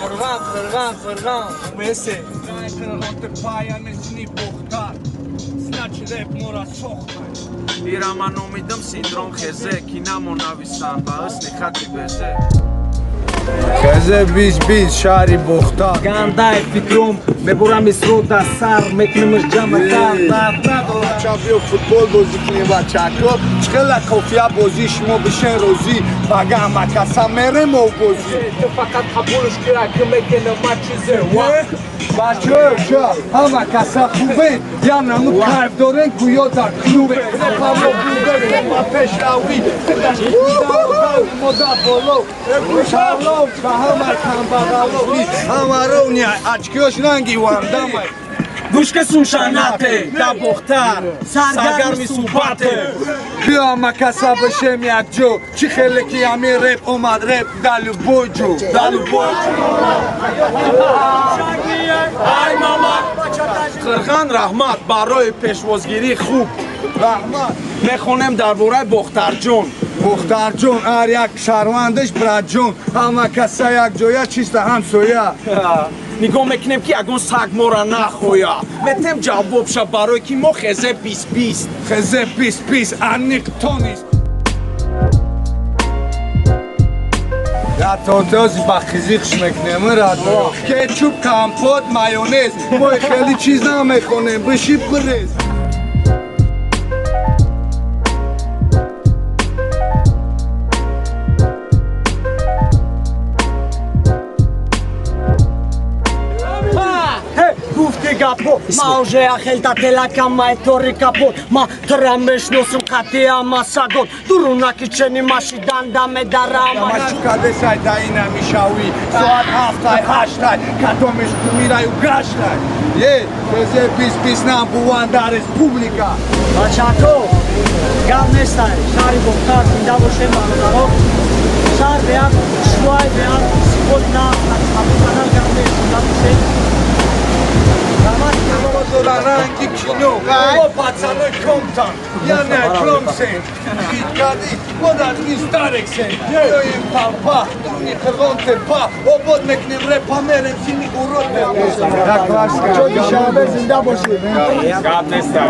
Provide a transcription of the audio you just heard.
Fırgan. Bese. İrama nomidim sindrom xeze Kina monavisan bağısni xati beze Xeze biz şari boxtar Gandai fikrum Meburam isroda sar Meknimiz camatar Çapıyor futbol bozikini var çakır Çıkıla kofya bozi şmo bişen rozi Baga makasa merem o bozi Fakat kabuluş kira kımekene maçize Bacı ama kasa kuvvet Yanamı kalp doren kuyo dar klube Repamo bulgari ma peşavi Moda polo Şalom Şahamar kambagalo Hamaronia açkıyorş nangi vandamay Guşke sunşanate Da bohtar Sargarmi subate Bia makasa bişem yakjo Çi xeleki ami rap omad rap dalu boju Ay mama Qirg'an rahmat baroy peshvozgiri khub Rahmat мехонем дар бораи бохтарҷон Бухтарҷон ҳар як шаҳрвандаш братҷон ҳама каса якҷоя чиста ҳамсоя нигоҳ мекунем ки ягон саг мора нахоя метем ҷавобша барое ки мо хезе бист хезе пис аниқ тонист Я тотози ба хизиқ шмекнем радо кетчуп компот майонез мо хели чиз намехонем биши брез Կապո, մա ուժե ախել տատելական մայթորի կապոտ, մա թրամեշ նոսում կատի ամասագոտ, դուրունակի չենի մաշի դանդամ է դարամ Machucades ai daina mishawi Soat haftai hashtag Katomish kumirai u gashtai Ye, feze pis nam buwan da respublika Բաչատո, գավնես տայ, շարի բողտար, ինդավոշ եմ անոդարով, շար վեան, շուայ վեան, սիպոտ նա, հապուկանալ գավնես, ինդավոշ եմ Rangi kino, o pațană comptan Iane klomsen, Hitkadi, modar istarek sen Yo im palpa, duni kronte pa O bod meknim repa merem sini urot Çok işabe zinda boşu Gabnestar